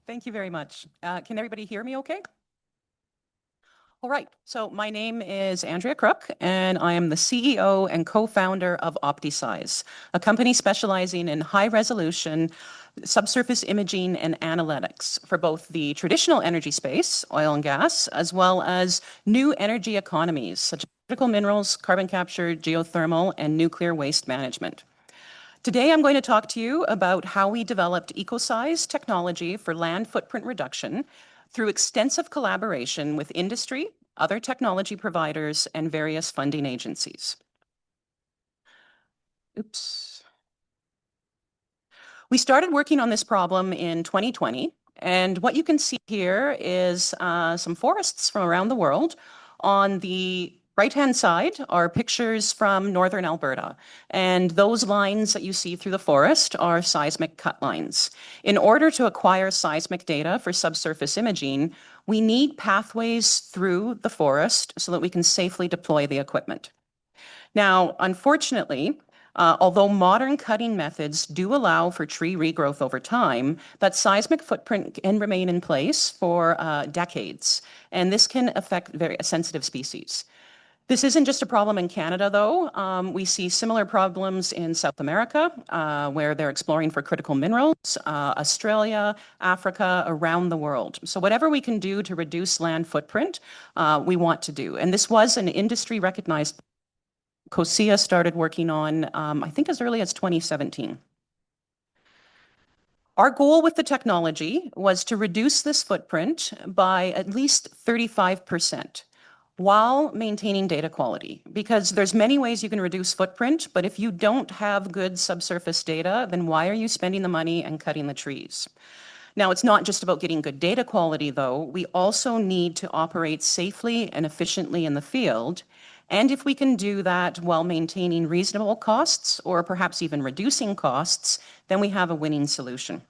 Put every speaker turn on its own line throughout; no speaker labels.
Thank you very much. Can everybody hear me okay? All right. So my name is Andrea Crook, and I am the CEO and co-founder of OptiSeis, a company specializing in high-resolution subsurface imaging and analytics for both the traditional energy space, oil and gas, as well as new energy economies, such as critical minerals, carbon capture, geothermal, and nuclear waste management. Today, I'm going to talk to you about how we developed EcoSeis technology for land footprint reduction through extensive collaboration with industry, other technology providers, and various funding agencies. Oops. We started working on this problem in 2020, and what you can see here is some forests from around the world. On the right-hand side are pictures from northern Alberta, and those lines that you see through the forest are seismic cut lines. In order to acquire seismic data for subsurface imaging, we need pathways through the forest so that we can safely deploy the equipment. Now, unfortunately, although modern cutting methods do allow for tree regrowth over time, that seismic footprint can remain in place for decades, and this can affect very sensitive species. This isn't just a problem in Canada, though. We see similar problems in South America, where they're exploring for critical minerals, Australia, Africa, around the world. So whatever we can do to reduce land footprint, we want to do. And this was an industry recognized. COSIA started working on, I think, as early as 2017. Our goal with the technology was to reduce this footprint by at least 35%. While maintaining data quality, because there's many ways you can reduce footprint, but if you don't have good subsurface data, then why are you spending the money and cutting the trees? Now, it's not just about getting good data quality, though. We also need to operate safely and efficiently in the field. And if we can do that while maintaining reasonable costs or perhaps even reducing costs, then we have a winning solution.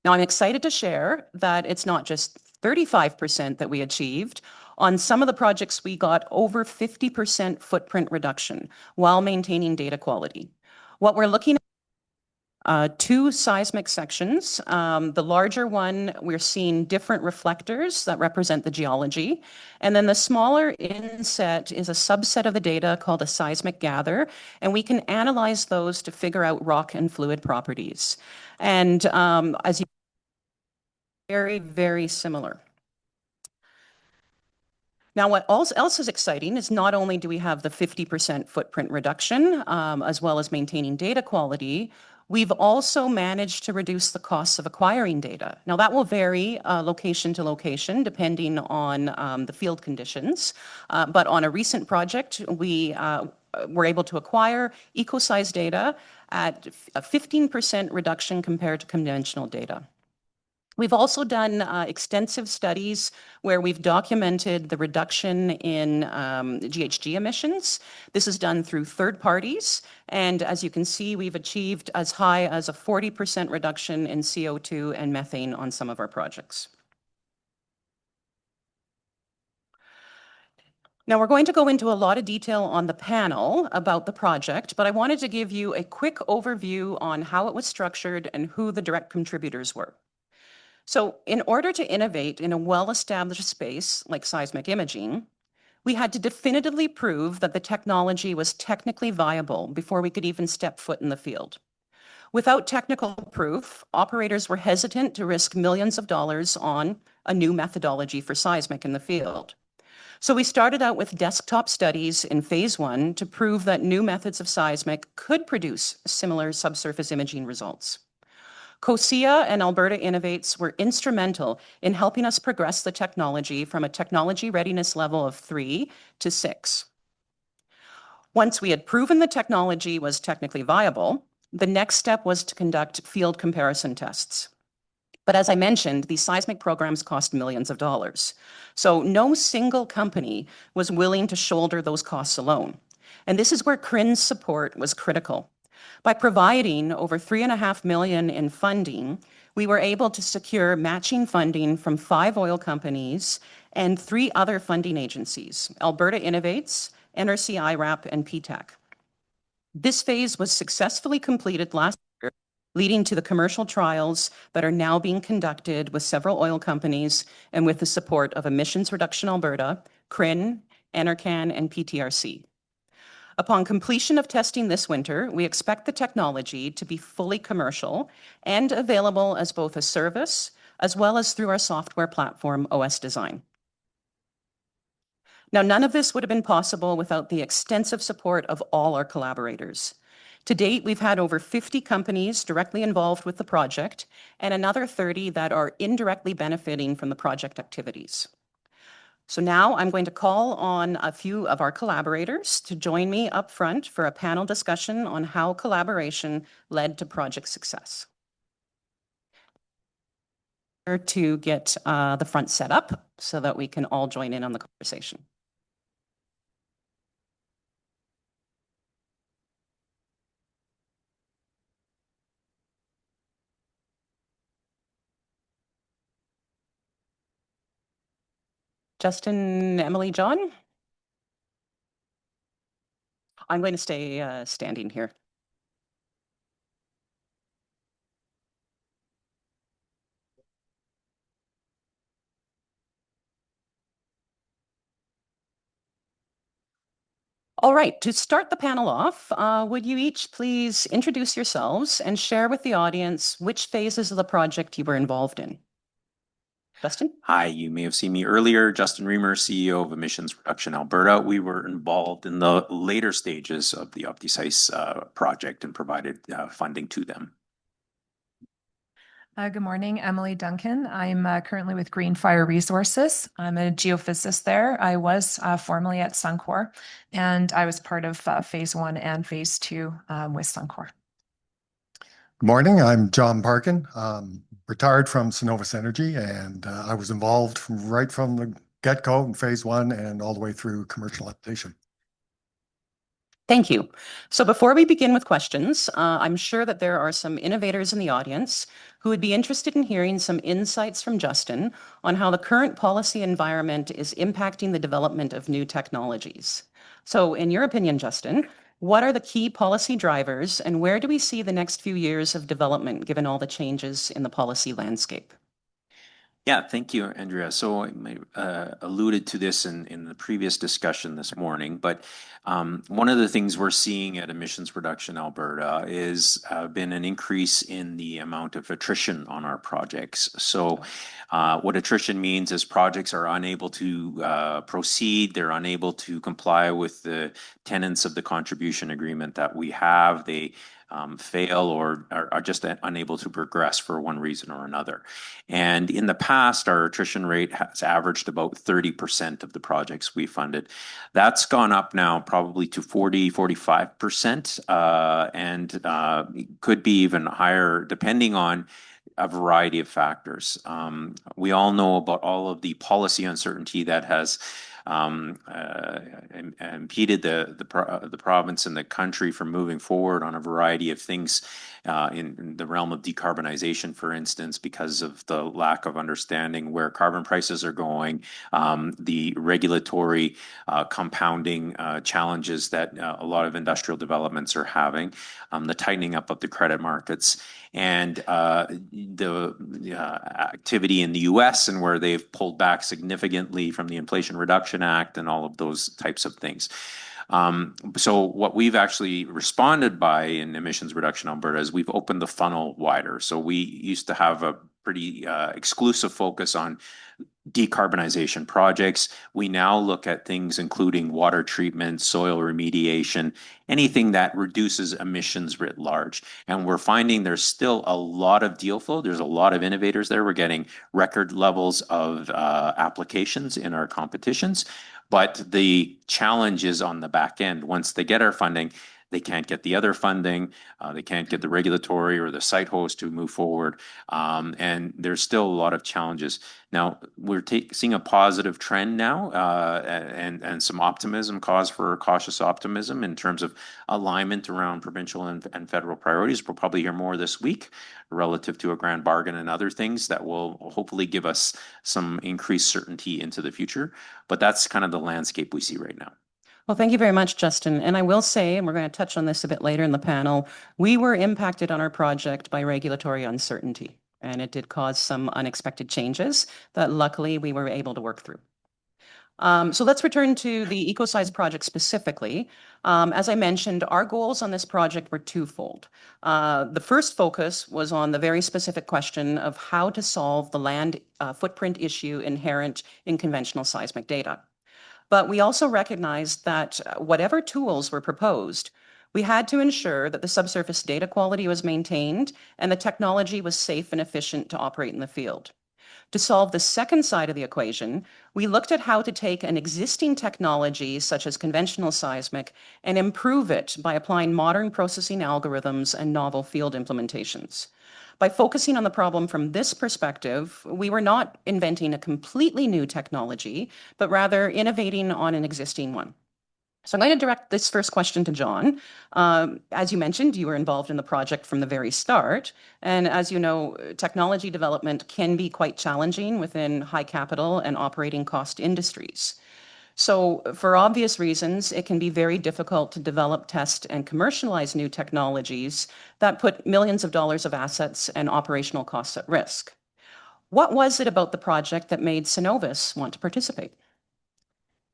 Now, I'm excited to share that it's not just 35% that we achieved. On some of the projects, we got over 50% footprint reduction while maintaining data quality. What we're looking at two seismic sections. The larger one, we're seeing different reflectors that represent the geology. And then the smaller inset is a subset of the data called a seismic gather. And we can analyze those to figure out rock and fluid properties. And as you very, very similar. Now, what else is exciting is not only do we have the 50% footprint reduction, as well as maintaining data quality, we've also managed to reduce the costs of acquiring data. Now, that will vary location to location, depending on the field conditions. But on a recent project, we were able to acquire EcoSeis data at a 15% reduction compared to conventional data. We've also done extensive studies where we've documented the reduction in GHG emissions. This is done through third parties. And as you can see, we've achieved as high as a 40% reduction in CO2 and methane on some of our projects. Now, we're going to go into a lot of detail on the panel about the project, but I wanted to give you a quick overview on how it was structured and who the direct contributors were. So in order to innovate in a well-established space like seismic imaging, we had to definitively prove that the technology was technically viable before we could even step foot in the field. Without technical proof, operators were hesitant to risk millions of dollars on a new methodology for seismic in the field. So we started out with desktop studies in phase 1 to prove that new methods of seismic could produce similar subsurface imaging results. COSIA and Alberta Innovates were instrumental in helping us progress the technology from a technology readiness level of 3 to 6. Once we had proven the technology was technically viable, the next step was to conduct field comparison tests. But as I mentioned, these seismic programs cost millions of dollars. So no single company was willing to shoulder those costs alone. And this is where CRIN's support was critical. By providing over $3.5 million in funding, we were able to secure matching funding from 5 oil companies and 3 other funding agencies, Alberta Innovates, NRC IRAP, and PTAC. This phase was successfully completed last year leading to the commercial trials that are now being conducted with several oil companies and with the support of Emissions Reduction Alberta, CRIN, NRCan, and PTRC. Upon completion of testing this winter, we expect the technology to be fully commercial and available as both a service as well as through our software platform, OS Design. Now, none of this would have been possible without the extensive support of all our collaborators. To date, we've had over 50 companies directly involved with the project and another 30 that are indirectly benefiting from the project activities. So now I'm going to call on a few of our collaborators to join me up front for a panel discussion on how collaboration led to project success. To get the front set up so that we can all join in on the conversation. Justin, Emily, John? I'm going to stay standing here. All right, to start the panel off, would you each please introduce yourselves and share with the audience which phases of the project you were involved in? Justin?
Hi, you may have seen me earlier. Justin Reamer, CEO of Emissions Reduction Alberta. We were involved in the later stages of the OptiSeis project and provided funding to them.
Good morning, Emily Duncan. I'm currently with Green Fire Resources. I'm a geophysicist there. I was formerly at Suncor, and I was part of phase 1 and phase 2 with Suncor.
Good morning, I'm John Parkin, retired from Cenovus Energy, and I was involved right from the get-go in phase 1 and all the way through commercialization.
Thank you. So before we begin with questions, I'm sure that there are some innovators in the audience who would be interested in hearing some insights from Justin on how the current policy environment is impacting the development of new technologies. So in your opinion, Justin, what are the key policy drivers and where do we see the next few years of development given all the changes in the policy landscape?
Yeah, thank you, Andrea. So I alluded to this in the previous discussion this morning, but one of the things we're seeing at Emissions Reduction Alberta is been an increase in the amount of attrition on our projects. So what attrition means is projects are unable to proceed, they're unable to comply with the tenets of the contribution agreement that we have. They fail or are just unable to progress for one reason or another. And in the past, our attrition rate has averaged about 30% of the projects we funded. That's gone up now probably to 45%, and could be even higher depending on a variety of factors. We all know about all of the policy uncertainty that has impeded the province and the country from moving forward on a variety of things in the realm of decarbonization, for instance, because of the lack of understanding where carbon prices are going, the regulatory compounding challenges that a lot of industrial developments are having, the tightening up of the credit markets, and the activity in the US and where they've pulled back significantly from the Inflation Reduction Act and all of those types of things. So what we've actually responded by in Emissions Reduction Alberta is we've opened the funnel wider. So we used to have a pretty exclusive focus on decarbonization projects. We now look at things including water treatment, soil remediation, anything that reduces emissions writ large. And we're finding there's still a lot of deal flow. There's a lot of innovators there. We're getting record levels of applications in our competitions. But the challenge is on the back end. Once they get our funding, they can't get the other funding, they can't get the regulatory or the site host to move forward, and there's still a lot of challenges. Now, we're seeing a positive trend now and some optimism, cause for cautious optimism in terms of alignment around provincial and federal priorities. We'll probably hear more this week relative to a grand bargain and other things that will hopefully give us some increased certainty into the future. But that's kind of the landscape we see right now.
Well, thank you very much, Justin. And I will say, and we're going to touch on this a bit later in the panel, we were impacted on our project by regulatory uncertainty, and it did cause some unexpected changes that luckily we were able to work through. So let's return to the EcoSeis project specifically. As I mentioned, our goals on this project were twofold. The first focus was on the very specific question of how to solve the land footprint issue inherent in conventional seismic data. But we also recognized that whatever tools were proposed, we had to ensure that the subsurface data quality was maintained and the technology was safe and efficient to operate in the field. To solve the second side of the equation, we looked at how to take an existing technology, such as conventional seismic, and improve it by applying modern processing algorithms and novel field implementations. By focusing on the problem from this perspective, we were not inventing a completely new technology, but rather innovating on an existing one. So I'm going to direct this first question to John. As you mentioned, you were involved in the project from the very start. And as you know, technology development can be quite challenging within high capital and operating cost industries. So for obvious reasons, it can be very difficult to develop, test, and commercialize new technologies that put millions of dollars of assets and operational costs at risk. What was it about the project that made Cenovus want to participate?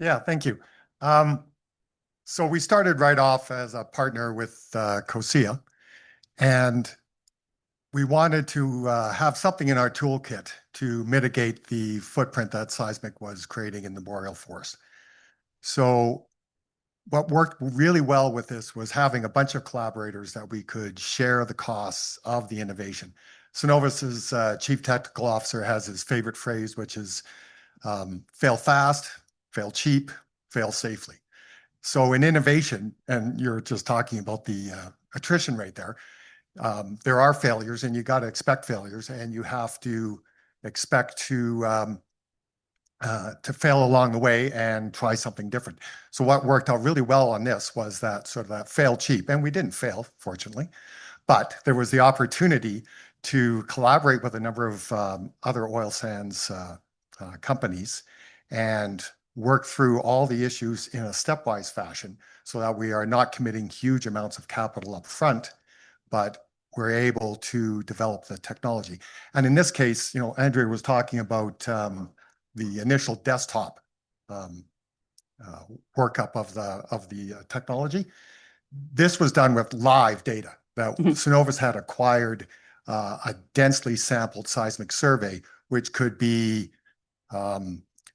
Yeah, thank you. So we started right off as a partner with COSIA, and we wanted to have something in our toolkit to mitigate the footprint that seismic was creating in the boreal forest. So what worked really well with this was having a bunch of collaborators that we could share the costs of the innovation. Cenovus's chief technical officer has his favorite phrase, which is fail fast, fail cheap, fail safely. So in innovation, and you're just talking about the attrition rate there are failures, and you got to expect failures, and you have to expect to fail along the way and try something different. So what worked out really well on this was that sort of that fail cheap, and we didn't fail, fortunately, but there was the opportunity to collaborate with a number of other oil sands companies and work through all the issues in a stepwise fashion so that we are not committing huge amounts of capital up front, but we're able to develop the technology. And in this case, you know, Andrea was talking about the initial desktop workup of the technology. This was done with live data that Cenovus had acquired a densely sampled seismic survey, which could be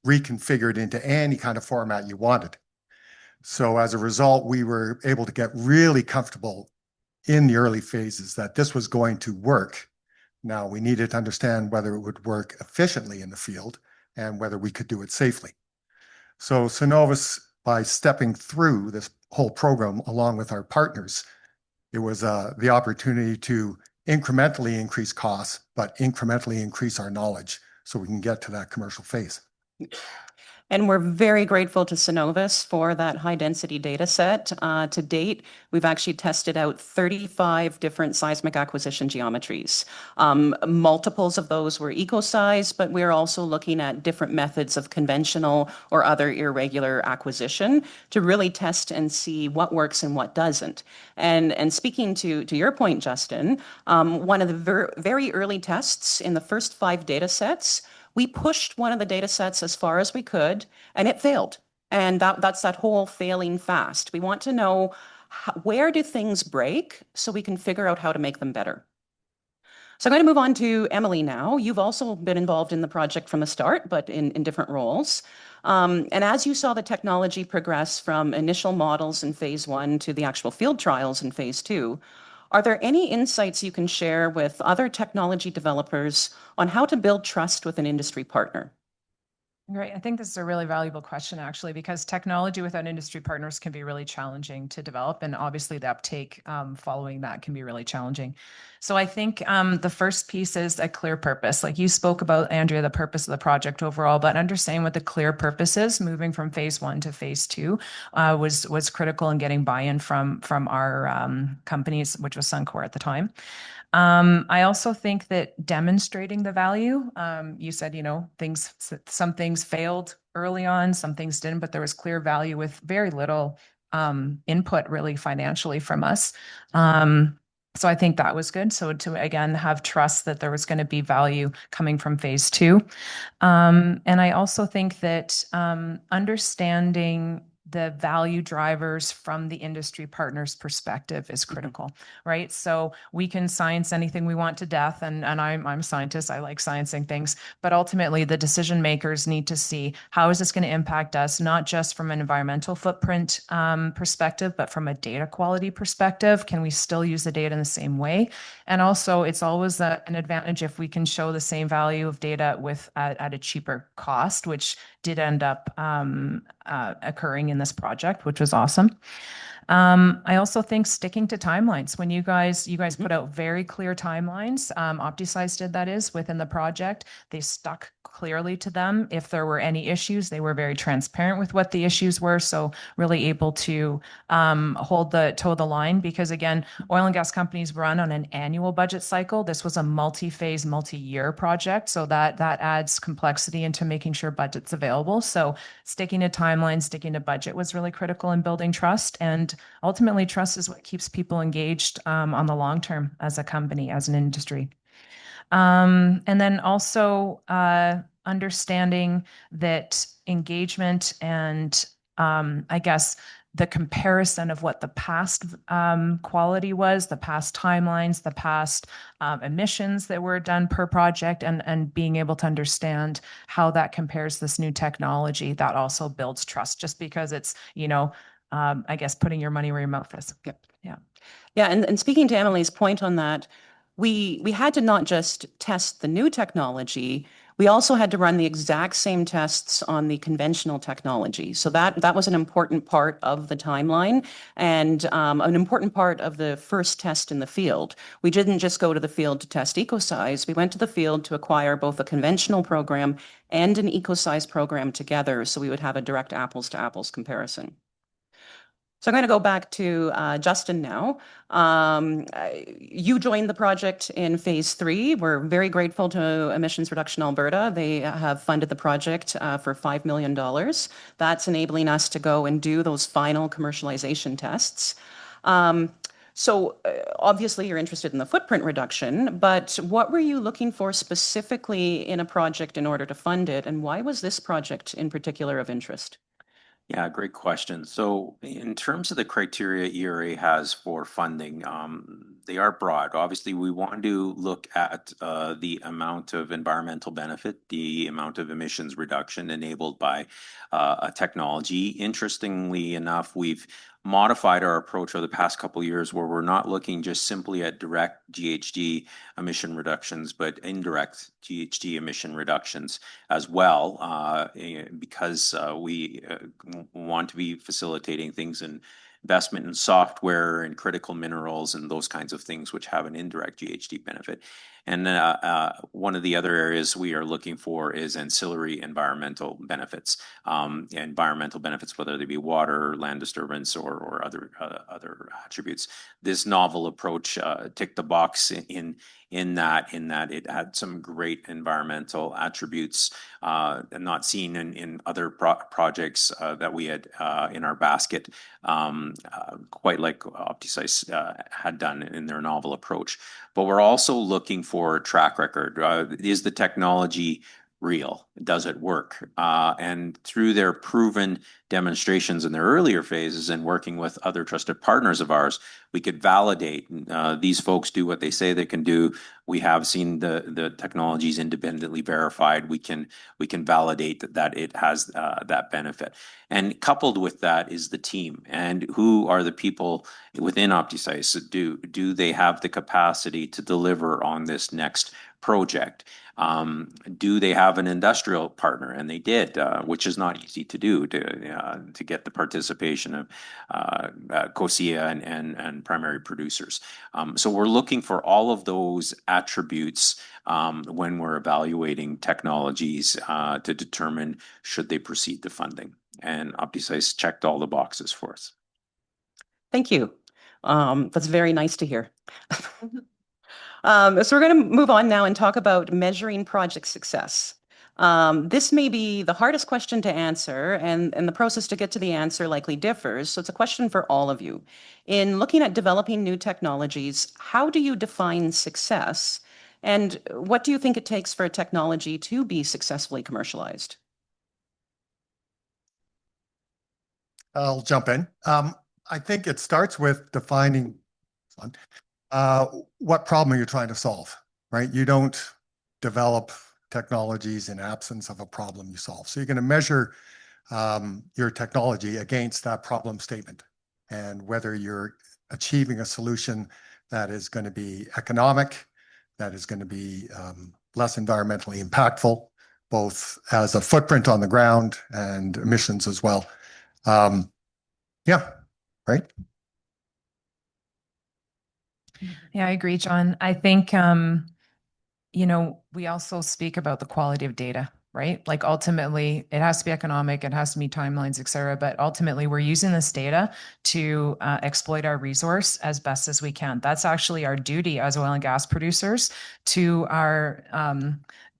reconfigured into any kind of format you wanted. So as a result, we were able to get really comfortable in the early phases that this was going to work. Now we needed to understand whether it would work efficiently in the field and whether we could do it safely. So Cenovus, by stepping through this whole program along with our partners, it was the opportunity to incrementally increase costs, but incrementally increase our knowledge so we can get to that commercial phase.
And we're very grateful to Cenovus for that high density data set. To date, we've actually tested out 35 different seismic acquisition geometries. Multiples of those were EcoSeis, but we're also looking at different methods of conventional or other irregular acquisition to really test and see what works and what doesn't. And speaking to your point, Justin, one of the very early tests in the first 5 data sets, we pushed one of the data sets as far as we could, and it failed. And that's that whole failing fast. We want to know where do things break so we can figure out how to make them better. So I'm going to move on to Emily now. You've also been involved in the project from the start, but in different roles. And as you saw the technology progress from initial models in phase 1 to the actual field trials in phase 2, are there any insights you can share with other technology developers on how to build trust with an industry partner?
Great. I think this is a really valuable question, actually, because technology without industry partners can be really challenging to develop. And obviously the uptake following that can be really challenging. So I think the first piece is a clear purpose. Like you spoke about, Andrea, the purpose of the project overall, but understanding what the clear purpose is, moving from phase 1 to phase 2 was critical in getting buy-in from our companies, which was Suncor at the time. I also think that demonstrating the value, you said, some things failed early on, some things didn't, but there was clear value with very little input really financially from us. So I think that was good. So to again have trust that there was going to be value coming from phase two. And I also think that understanding the value drivers from the industry partners perspective is critical, right? So we can science anything we want to death, and I'm a scientist, I like sciencing things, but ultimately the decision makers need to see how is this going to impact us, not just from an environmental footprint perspective, but from a data quality perspective. Can we still use the data in the same way? And also it's always an advantage if we can show the same value of data at a cheaper cost, which did end up occurring in this project, which was awesome. I also think sticking to timelines. When you guys put out very clear timelines, OptiSeis did, that is, within the project. They stuck clearly to them. If there were any issues, they were very transparent with what the issues were. So really able to toe the line, because again, oil and gas companies run on an annual budget cycle. This was a multi-phase, multi-year project. So that adds complexity into making sure budget's available. So sticking to timelines, sticking to budget was really critical in building trust. And ultimately, trust is what keeps people engaged on the long term as a company, as an industry. And then also understanding that engagement and I guess the comparison of what the past quality was, the past timelines, the past emissions that were done per project, and being able to understand how that compares this new technology, that also builds trust, just because it's, I guess, putting your money where your mouth is.
Yep.
Yeah.
Yeah, and speaking to Emily's point on that, we had to not just test the new technology, we also had to run the exact same tests on the conventional technology. So that was an important part of the timeline, and an important part of the first test in the field. We didn't just go to the field to test EcoSeis. We went to the field to acquire both a conventional program and an EcoSeis program together, so we would have a direct apples to apples comparison. So I'm going to go back to Justin now. You joined the project in phase 3. We're very grateful to Emissions Reduction Alberta. They have funded the project for $5 million. That's enabling us to go and do those final commercialization tests. So obviously you're interested in the footprint reduction, but what were you looking for specifically in a project in order to fund it? And why was this project in particular of interest?
Yeah, great question. So in terms of the criteria ERA has for funding, they are broad. Obviously, we want to look at the amount of environmental benefit, the amount of emissions reduction enabled by a technology. Interestingly enough, we've modified our approach over the past couple of years, where we're not looking just simply at direct GHG emission reductions, but indirect GHG emission reductions as well, because we want to be facilitating things in investment in software and critical minerals and those kinds of things, which have an indirect GHG benefit. And one of the other areas we are looking for is ancillary environmental benefits, whether they be water, land disturbance, or other attributes. This novel approach ticked the box in that it had some great environmental attributes not seen in other projects that we had in our basket, quite like OptiSeis had done in their novel approach. But we're also looking for a track record. Is the technology real? Does it work? And through their proven demonstrations in their earlier phases and working with other trusted partners of ours, we could validate these folks do what they say they can do. We have seen the technologies independently verified. We can validate that it has that benefit. And coupled with that is the team. And who are the people within OptiSeis? Do they have the capacity to deliver on this next project? Do they have an industrial partner? And they did, which is not easy to do, to get the participation of COSIA and primary producers. So we're looking for all of those attributes when we're evaluating technologies to determine should they proceed to funding. And OptiSeis checked all the boxes for us.
Thank you. That's very nice to hear. So we're going to move on now and talk about measuring project success. This may be the hardest question to answer, and the process to get to the answer likely differs. So it's a question for all of you. In looking at developing new technologies, how do you define success? And what do you think it takes for a technology to be successfully commercialized?
I'll jump in. I think it starts with defining what problem you're trying to solve, right? You don't develop technologies in absence of a problem you solve. So you're going to measure your technology against that problem statement and whether you're achieving a solution that is going to be economic, that is going to be less environmentally impactful, both as a footprint on the ground and emissions as well. Yeah, right.
Yeah, I agree, John. I think, we also speak about the quality of data, right? Like ultimately, it has to be economic, it has to meet timelines, et cetera. But ultimately, we're using this data to exploit our resource as best as we can. That's actually our duty as oil and gas producers to our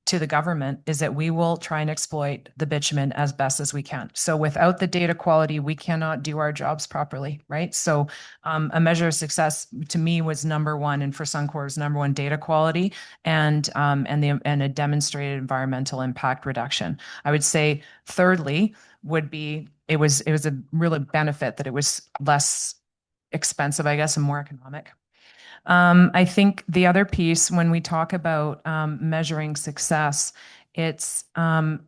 to the government, is that we will try and exploit the bitumen as best as we can. So without the data quality, we cannot do our jobs properly, right? So a measure of success to me was number one, and for Suncor was number one, data quality and a demonstrated environmental impact reduction. I would say thirdly would be it was a real benefit that it was less expensive, I guess, and more economic. I think the other piece, when we talk about measuring success, it's that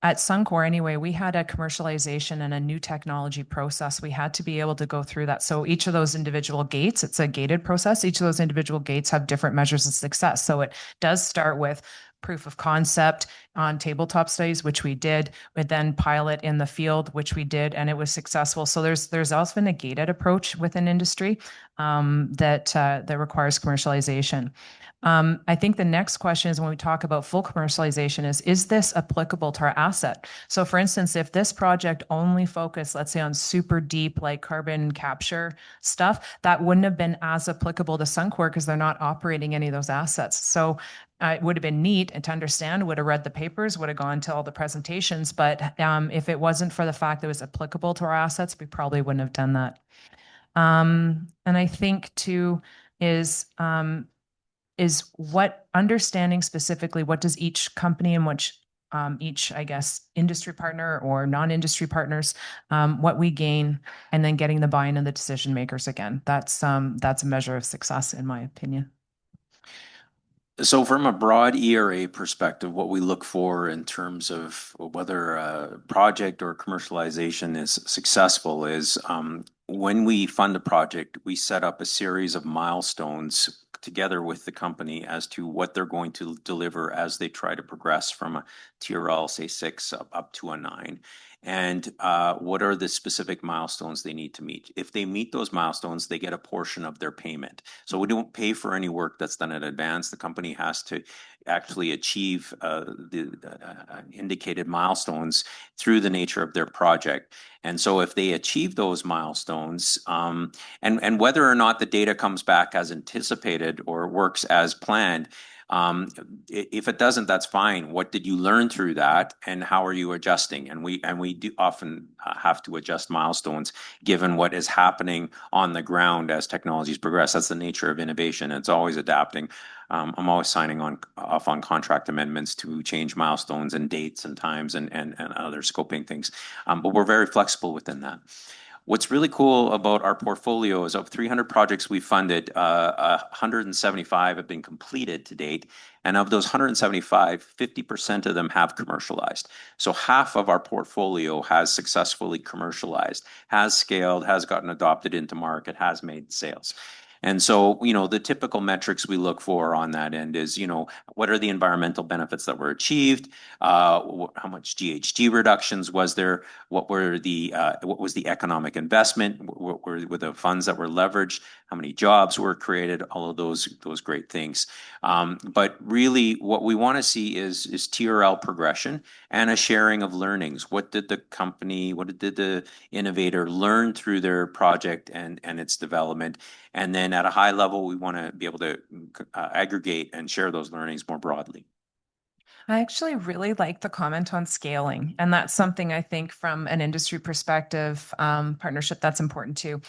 at Suncor anyway, we had a commercialization and a new technology process. We had to be able to go through that. So each of those individual gates, it's a gated process. Each of those individual gates have different measures of success. So it does start with proof of concept on tabletop studies, which we did, but then pilot in the field, which we did, and it was successful. So there's also been a gated approach within industry that requires commercialization. I think the next question is when we talk about full commercialization is this applicable to our asset? So for instance, if this project only focused, let's say on super deep like carbon capture stuff, that wouldn't have been as applicable to Suncor because they're not operating any of those assets. So it would have been neat and to understand, would have read the papers, would have gone to all the presentations. But if it wasn't for the fact that it was applicable to our assets, we probably wouldn't have done that. And I think too is what understanding specifically, what does each company and which each, I guess, industry partner or non-industry partners, what we gain, and then getting the buy-in of the decision makers again. That's a measure of success, in my opinion.
So from a broad ERA perspective, what we look for in terms of whether a project or commercialization is successful is when we fund a project, we set up a series of milestones together with the company as to what they're going to deliver as they try to progress from a TRL, say 6 up to a 9. And what are the specific milestones they need to meet? If they meet those milestones, they get a portion of their payment. So we don't pay for any work that's done in advance. The company has to actually achieve the indicated milestones through the nature of their project. And so if they achieve those milestones, and whether or not the data comes back as anticipated or works as planned, if it doesn't, that's fine. What did you learn through that, and how are you adjusting? And we do often have to adjust milestones given what is happening on the ground as technologies progress. That's the nature of innovation. It's always adapting. I'm always signing off on contract amendments to change milestones and dates and times and other scoping things. But we're very flexible within that. What's really cool about our portfolio is of 300 projects we funded, 175 have been completed to date. And of those 175, 50% of them have commercialized. So half of our portfolio has successfully commercialized, has scaled, has gotten adopted into market, has made sales. And so, the typical metrics we look for on that end is, what are the environmental benefits that were achieved? How much GHG reductions was there? What was the economic investment? What were the funds that were leveraged? How many jobs were created? All of those great things. But really, what we want to see is TRL progression and a sharing of learnings. What did the innovator learn through their project and its development? And then then at a high level, we want to be able to aggregate and share those learnings more broadly.
I actually really like the comment on scaling, and that's something I think from an industry perspective, partnership, that's important too.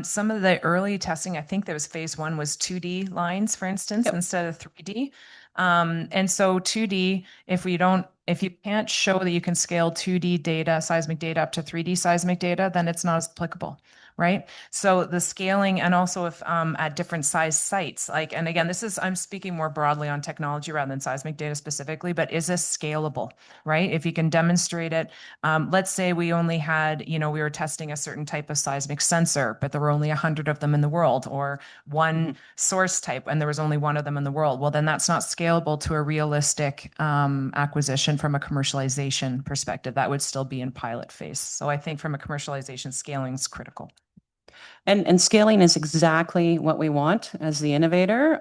Some of the early testing, I think there was phase one was 2D lines, for instance,
Yep.
instead of 3D. And so 2D, if you can't show that you can scale 2D data, seismic data up to 3D seismic data, then it's not as applicable. Right. So the scaling, and also if at different size sites, like, and again, I'm speaking more broadly on technology rather than seismic data specifically, but is this scalable, right? If you can demonstrate it, let's say we only had, we were testing a certain type of seismic sensor, but there were only 100 of them in the world, or one source type, and there was only one of them in the world. Well, then that's not scalable to a realistic acquisition from a commercialization perspective. That would still be in pilot phase. So I think from a commercialization, scaling is critical.
And scaling is exactly what we want as the innovator.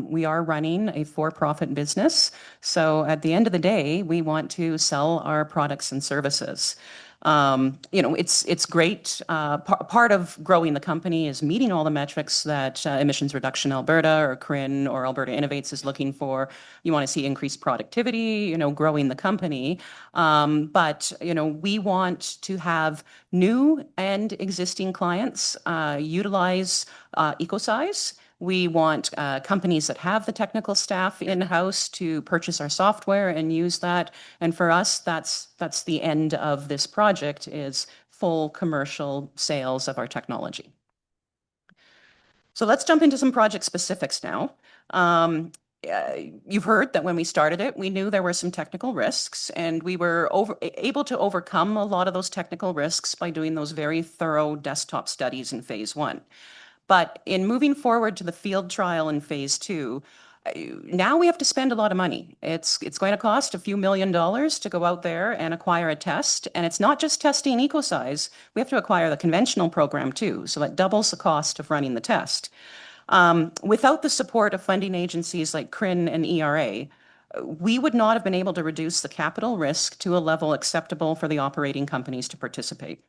We are running a for-profit business. So at the end of the day, we want to sell our products and services. It's great. Part of growing the company is meeting all the metrics that Emissions Reduction Alberta or CRIN or Alberta Innovates is looking for. You want to see increased productivity, growing the company. But we want to have new and existing clients utilize EcoSeis. We want companies that have the technical staff in-house to purchase our software and use that. And for us, that's the end of this project, is full commercial sales of our technology. So let's jump into some project specifics now. You've heard that when we started it, we knew there were some technical risks, and we were able to overcome a lot of those technical risks by doing those very thorough desktop studies in phase one. But in moving forward to the field trial in phase two, now we have to spend a lot of money. It's going to cost a few $1,000,000 to go out there and acquire a test. And it's not just testing EcoSeis. We have to acquire the conventional program too. So that doubles the cost of running the test. Without the support of funding agencies like CRIN and ERA, we would not have been able to reduce the capital risk to a level acceptable for the operating companies to participate.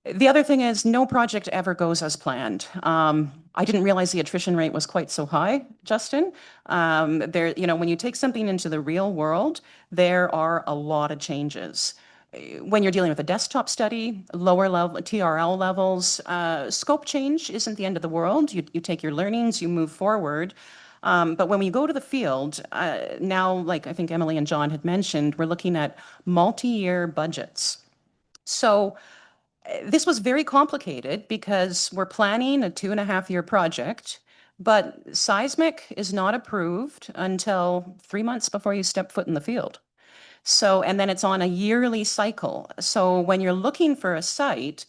The other thing is, no project ever goes as planned. I didn't realize the attrition rate was quite so high, Justin. When you take something into the real world, there are a lot of changes. When you're dealing with a desktop study, lower level TRL levels, scope change isn't the end of the world. You take your learnings, you move forward. But when we go to the field, now, like I think Emily and John had mentioned, we're looking at multi-year budgets. So this was very complicated because we're planning a 2.5-year project, but seismic is not approved until 3 months before you step foot in the field. So, and then it's on a yearly cycle. So when you're looking for a site,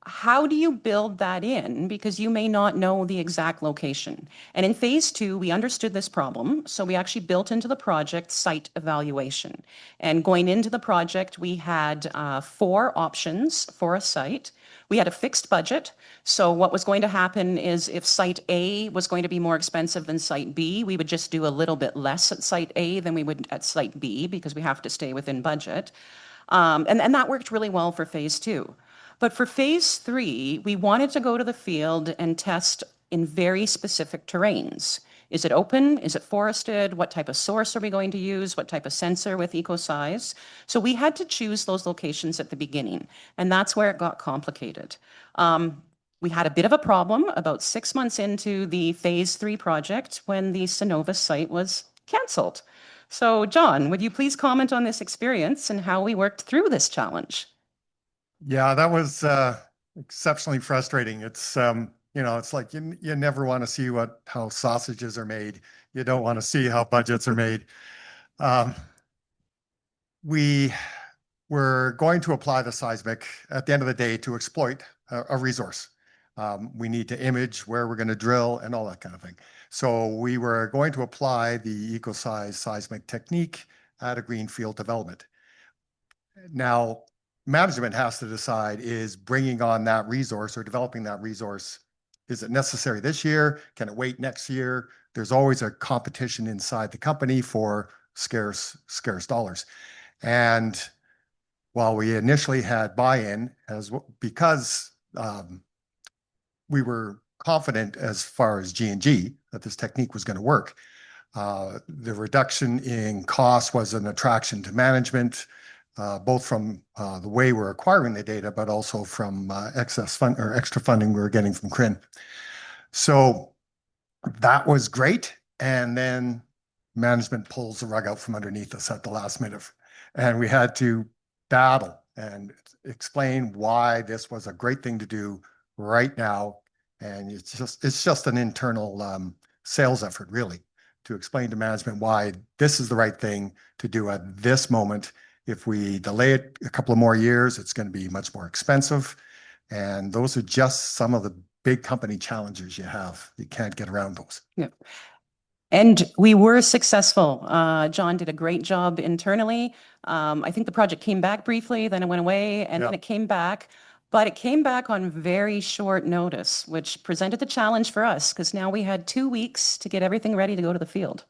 how do you build that in? Because you may not know the exact location. And in phase two, we understood this problem. So we actually built into the project site evaluation. And going into the project, we had 4 options for a site. We had a fixed budget. So what was going to happen is if site A was going to be more expensive than site B, we would just do a little bit less at site A than we would at site B, because we have to stay within budget. And that worked really well for phase two. But for phase three, we wanted to go to the field and test in very specific terrains. Is it open? Is it forested? What type of source are we going to use? What type of sensor with EcoSeis? So we had to choose those locations at the beginning, and that's where it got complicated. We had a bit of a problem about 6 months into the phase three project when the Synovus site was canceled. So John, would you please comment on this experience and how we worked through this challenge?
Yeah, that was exceptionally frustrating. It's it's like you never want to see how sausages are made. You don't want to see how budgets are made. We were going to apply the seismic at the end of the day to exploit a resource. We need to image where we're going to drill and all that kind of thing. So we were going to apply the EcoSeis seismic technique at a greenfield development. Now, management has to decide, is bringing on that resource or developing that resource, is it necessary this year? Can it wait next year? There's always a competition inside the company for scarce dollars. And while we initially had buy-in, because we were confident as far as G&G that this technique was going to work. The reduction in cost was an attraction to management, both from the way we're acquiring the data, but also from excess fund or extra funding we were getting from CRIN. So that was great. And then management pulls the rug out from underneath us at the last minute. And we had to battle and explain why this was a great thing to do right now. And it's just an internal sales effort, really, to explain to management why this is the right thing to do at this moment. If we delay it a couple of more years, it's going to be much more expensive. And those are just some of the big company challenges you have. You can't get around those.
Yeah. And we were successful. John did a great job internally. I think the project came back briefly, then it went away, and then
Yeah.
it came back. But it came back on very short notice, which presented the challenge for us because now we had 2 weeks to get everything ready to go to the field.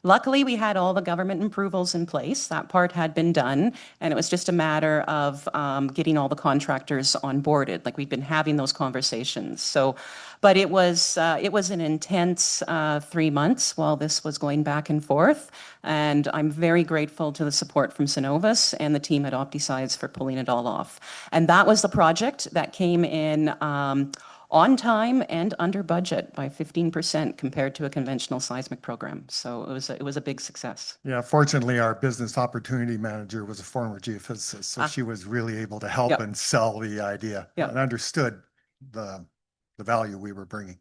Luckily, we had all the government approvals in place. That part had been done, and it was just a matter of getting all the contractors onboarded. Like we've been having those conversations. So, but it was an intense 3 months while this was going back and forth, and I'm very grateful to the support from Synovus and the team at OptiSeis for pulling it all off. And that was the project that came in on time and under budget by 15% compared to a conventional seismic program. So it was a big success.
Yeah, fortunately, our business opportunity manager was a former geophysicist, so she was really able to help
Yep.
and sell the idea
Yep.
and understood the value we were bringing.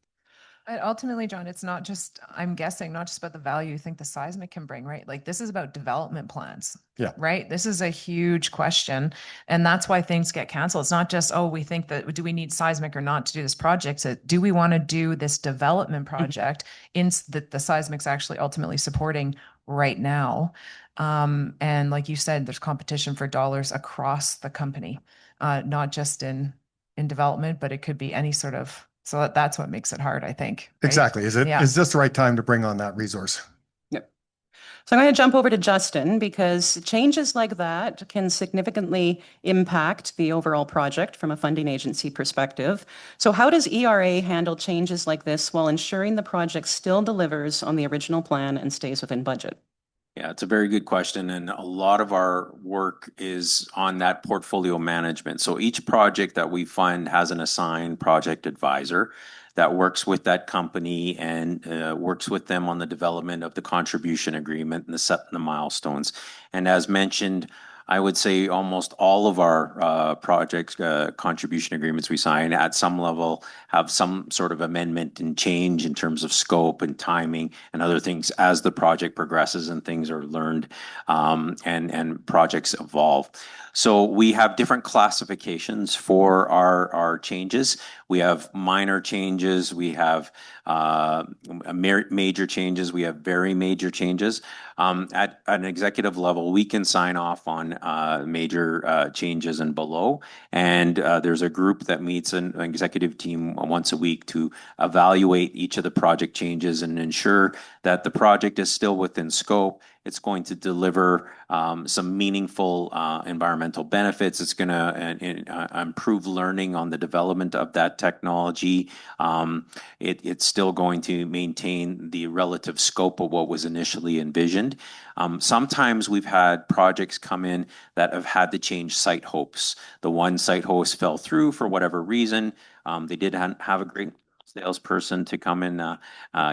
And ultimately, John, it's not just, I'm guessing, not just about the value you think the seismic can bring, right? Like this is about development plans.
Yeah.
Right. This is a huge question. And that's why things get canceled. It's not just, oh, we think that, do we need seismic or not to do this project? So do we want to do this development project that the seismic's actually ultimately supporting right now? And like you said, there's competition for dollars across the company, not just in development, but it could be any sort of. So that's what makes it hard, I think. Right?
Exactly. Is
Yeah.
this the right time to bring on that resource?
Yep. So I'm going to jump over to Justin because changes like that can significantly impact the overall project from a funding agency perspective. So how does ERA handle changes like this while ensuring the project still delivers on the original plan and stays within budget?
Yeah, it's a very good question. And a lot of our work is on that portfolio management. So each project that we fund has an assigned project advisor that works with that company and works with them on the development of the contribution agreement and the setting the milestones. And as mentioned, I would say almost all of our project contribution agreements we sign at some level have some sort of amendment and change in terms of scope and timing and other things as the project progresses and things are learned and projects evolve. So we have different classifications for our changes. We have minor changes, we have major changes, we have very major changes. At an executive level, we can sign off on major changes and below. And there's a group that meets an executive team once a week to evaluate each of the project changes and ensure that the project is still within scope. It's going to deliver some meaningful environmental benefits. It's going to improve learning on the development of that technology. It's still going to maintain the relative scope of what was initially envisioned. Sometimes we've had projects come in that have had to change site hosts. The one site host fell through for whatever reason. They did have a great salesperson to come and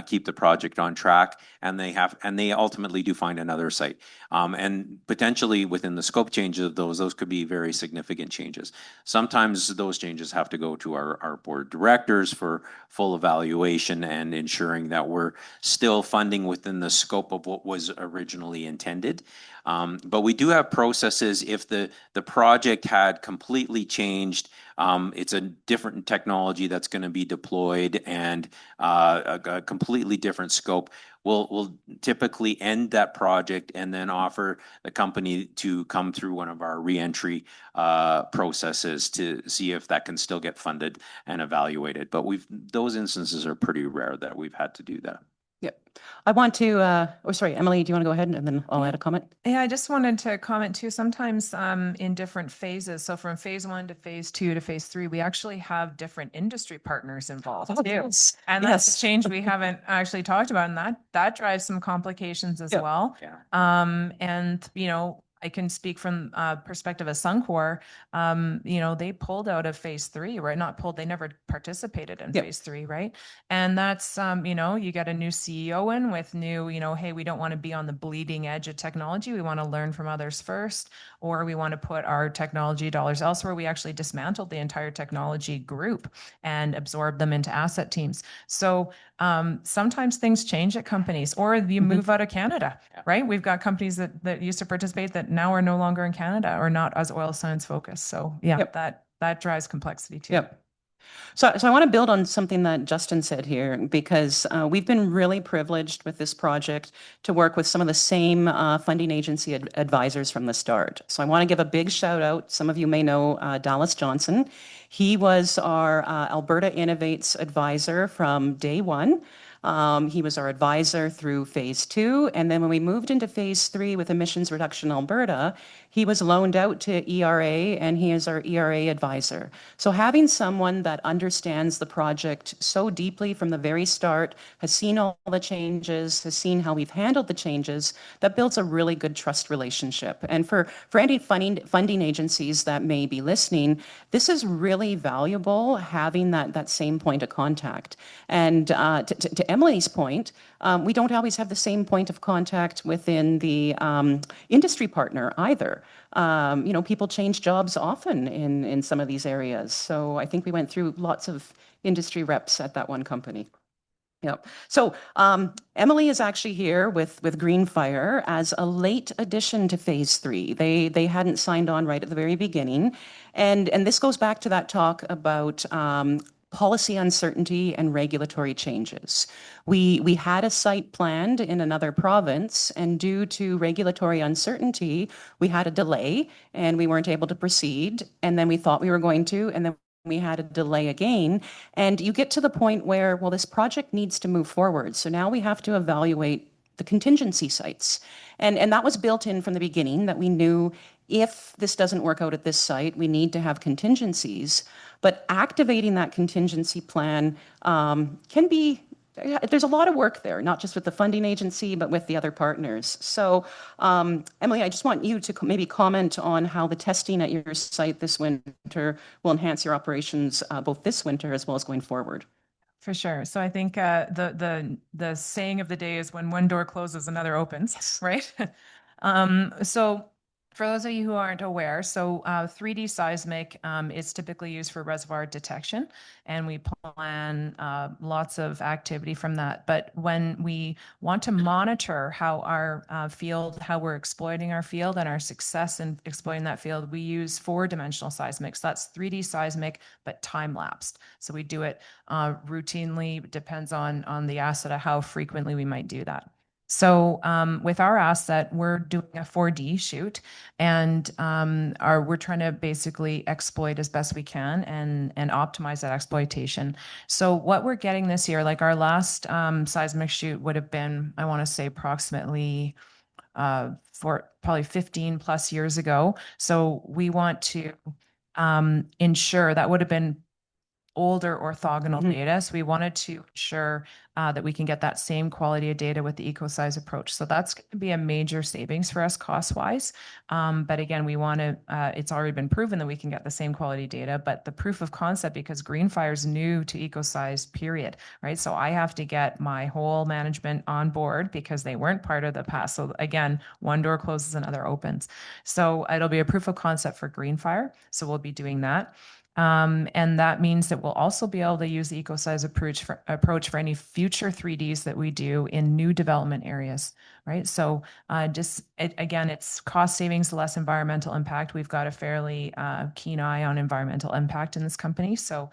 keep the project on track, and they ultimately do find another site. And potentially within the scope changes of those could be very significant changes. Sometimes those changes have to go to our board of directors for full evaluation and ensuring that we're still funding within the scope of what was originally intended. But we do have processes if the project had completely changed. It's a different technology that's going to be deployed and a completely different scope. We'll typically end that project and then offer the company to come through one of our reentry processes to see if that can still get funded and evaluated. But those instances are pretty rare that we've had to do that.
Yep. I want to, oh, sorry, Emily, do you want to go ahead and then I'll add a comment?
Yeah, I just wanted to comment too, sometimes in different phases. So from phase 1 to phase 2 to phase 3, we actually have different industry partners involved too.
Yes.
And that's
Yes.
a change we haven't actually talked about, and that drives some complications as
Yeah.
well.
Yeah.
And I can speak from perspective of Suncor. They pulled out of phase 3, right? Not pulled, they never participated in
Yep.
phase 3, right? And that's you get a new CEO in with new, hey, we don't want to be on the bleeding edge of technology. We want to learn from others first, or we want to put our technology dollars elsewhere. We actually dismantled the entire technology group and absorbed them into asset teams. So sometimes things change at companies, or you move out of Canada, right? We've got companies that used to participate that now are no longer in Canada or not as oil science focused. So yeah,
Yep.
that drives complexity too.
Yep. So I want to build on something that Justin said here, because we've been really privileged with this project to work with some of the same funding agency advisors from the start. So I want to give a big shout out. Some of you may know Dallas Johnson. He was our Alberta Innovates advisor from day one. He was our advisor through phase 2. And then when we moved into phase 3 with Emissions Reduction Alberta, he was loaned out to ERA, and he is our ERA advisor. So having someone that understands the project so deeply from the very start, has seen all the changes, has seen how we've handled the changes, that builds a really good trust relationship. And for any funding agencies that may be listening, this is really valuable, having that same point of contact. And to Emily's point, we don't always have the same point of contact within the industry partner either. People change jobs often in some of these areas. So I think we went through lots of industry reps at that one company. Yep. So Emily is actually here with Greenfire as a late addition to phase 3. They hadn't signed on right at the very beginning. And this goes back to that talk about policy uncertainty and regulatory changes. We had a site planned in another province, and due to regulatory uncertainty, we had a delay and we weren't able to proceed. And then we thought we were going to, and then we had a delay again. And you get to the point where, well, this project needs to move forward. So now we have to evaluate the contingency sites. And that was built in from the beginning, that we knew if this doesn't work out at this site, we need to have contingencies. But activating that contingency plan can be, there's a lot of work there, not just with the funding agency, but with the other partners. So, Emily, I just want you to maybe comment on how the testing at your site this winter will enhance your operations both this winter as well as going forward.
For sure. So I think the saying of the day is, when one door closes, another opens, right? So for those of you who aren't aware, so 3D seismic is typically used for reservoir detection, and we plan lots of activity from that. But when we want to monitor how our field, how we're exploiting our field and our success in exploiting that field, we use 4-dimensional seismic. So that's 3D seismic, but time-lapsed. So we do it routinely. It depends on the asset of how frequently we might do that. So with our asset, we're doing a 4D shoot, and we're trying to basically exploit as best we can and optimize that exploitation. So what we're getting this year, like our last seismic shoot would have been, I want to say approximately for probably 15 plus years ago. So we want to ensure that would have been older orthogonal data. So we wanted to ensure that we can get that same quality of data with the EcoSeis approach. So that's going to be a major savings for us cost-wise. But again, we want to, it's already been proven that we can get the same quality data, but the proof of concept, because Greenfire is new to EcoSeis, period, right? So I have to get my whole management on board because they weren't part of the past. So again, one door closes, another opens. So it'll be a proof of concept for Greenfire. So we'll be doing that. And that means that we'll also be able to use the EcoSeis approach for any future 3Ds that we do in new development areas, right? So again, it's cost savings, less environmental impact. We've got a fairly keen eye on environmental impact in this company. So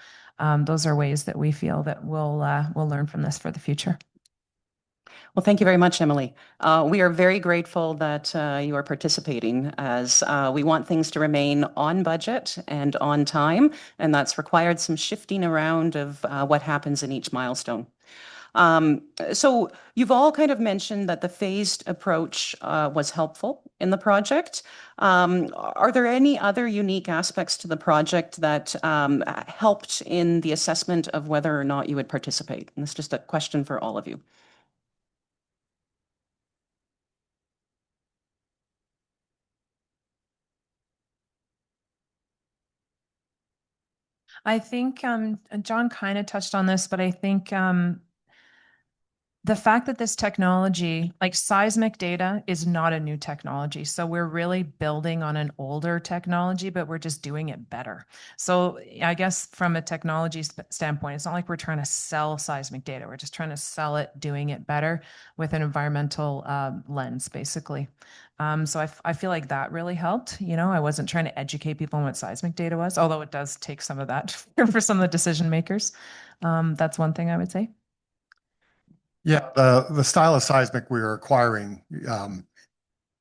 those are ways that we feel that we'll learn from this for the future.
Well, thank you very much, Emily. We are very grateful that you are participating, as we want things to remain on budget and on time, and that's required some shifting around of what happens in each milestone. So you've all kind of mentioned that the phased approach was helpful in the project. Are there any other unique aspects to the project that helped in the assessment of whether or not you would participate? And this is just a question for all of you.
I think John kind of touched on this, but I think the fact that this technology, like seismic data, is not a new technology. So we're really building on an older technology, but we're just doing it better. So I guess from a technology standpoint, it's not like we're trying to sell seismic data. We're just trying to sell it, doing it better with an environmental lens, basically. So I feel like that really helped. You know, I wasn't trying to educate people on what seismic data was, although it does take some of that for some of the decision makers. That's one thing I would say.
Yeah, the style of seismic we are acquiring,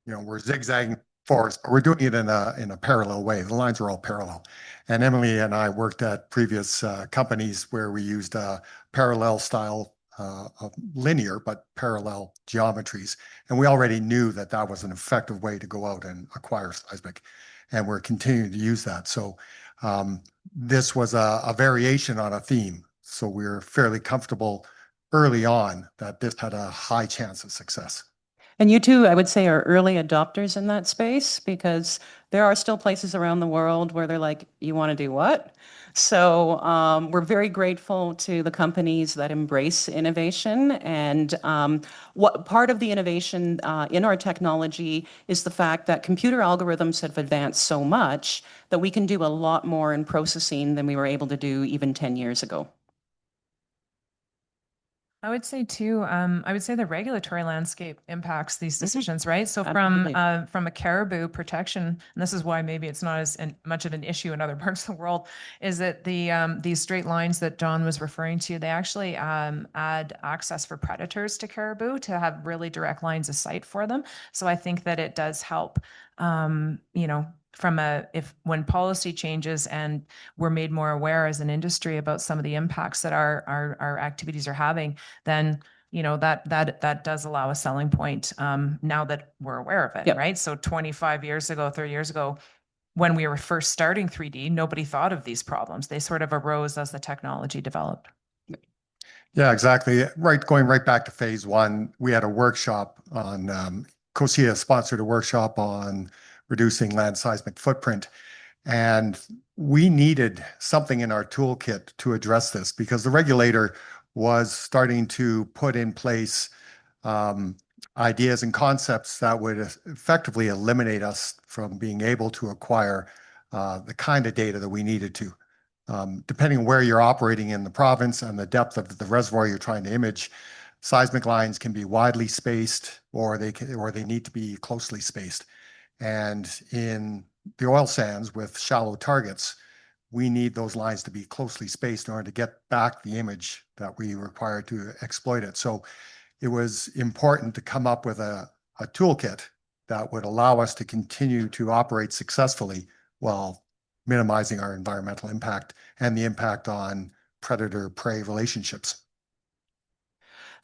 we're zigzagging forwards, but we're doing it in a parallel way. The lines are all parallel. And Emily and I worked at previous companies where we used a parallel style of linear but parallel geometries, and we already knew that that was an effective way to go out and acquire seismic, and we're continuing to use that. So this was a variation on a theme. So we're fairly comfortable early on that this had a high chance of success.
And you two, I would say, are early adopters in that space because there are still places around the world where they're like, you want to do what? So we're very grateful to the companies that embrace innovation. And what part of the innovation in our technology is the fact that computer algorithms have advanced so much that we can do a lot more in processing than we were able to do even 10 years ago.
I would say too, I would say the regulatory landscape impacts these decisions, right? So
Absolutely.
from a caribou protection, and this is why maybe it's not as much of an issue in other parts of the world, is that these straight lines that John was referring to, they actually add access for predators to caribou to have really direct lines of sight for them. So I think that it does help, you know, if when policy changes and we're made more aware as an industry about some of the impacts that our activities are having, then that does allow a selling point now that we're aware of it,
Yep.
right? So 25 years ago, 30 years ago, when we were first starting 3D, nobody thought of these problems. They sort of arose as the technology developed.
Yeah, exactly. Right, going right back to phase one, we had a workshop on COSIA sponsored a workshop on reducing land seismic footprint. And we needed something in our toolkit to address this because the regulator was starting to put in place ideas and concepts that would effectively eliminate us from being able to acquire the kind of data that we needed to. Depending on where you're operating in the province and the depth of the reservoir you're trying to image, seismic lines can be widely spaced or they need to be closely spaced. And in the oil sands with shallow targets, we need those lines to be closely spaced in order to get back the image that we require to exploit it. So it was important to come up with a toolkit that would allow us to continue to operate successfully while minimizing our environmental impact and the impact on predator-prey relationships.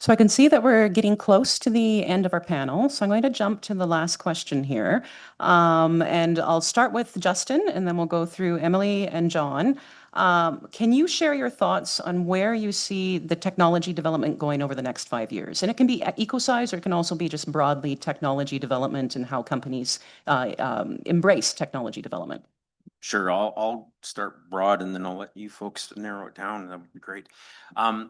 So I can see that we're getting close to the end of our panel. So I'm going to jump to the last question here. And I'll start with Justin, and then we'll go through Emily and John. Can you share your thoughts on where you see the technology development going over the next 5 years? And it can be EcoSeis, or it can also be just broadly technology development and how companies embrace technology development.
Sure, I'll start broad and then I'll let you folks narrow it down. That would be great.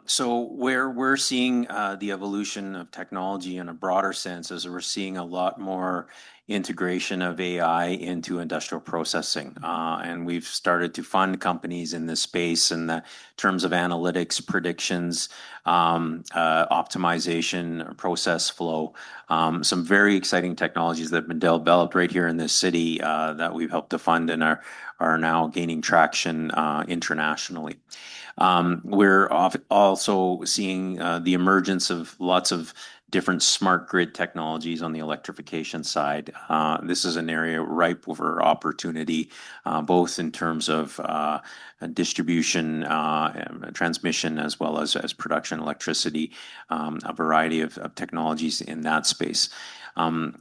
So where we're seeing the evolution of technology in a broader sense is we're seeing a lot more integration of AI into industrial processing. And we've started to fund companies in this space in the terms of analytics, predictions, optimization, process flow. Some very exciting technologies that have been developed right here in this city that we've helped to fund and are now gaining traction internationally. We're also seeing the emergence of lots of different smart grid technologies on the electrification side. This is an area ripe for opportunity, both in terms of distribution, transmission, as well as production electricity, a variety of technologies in that space.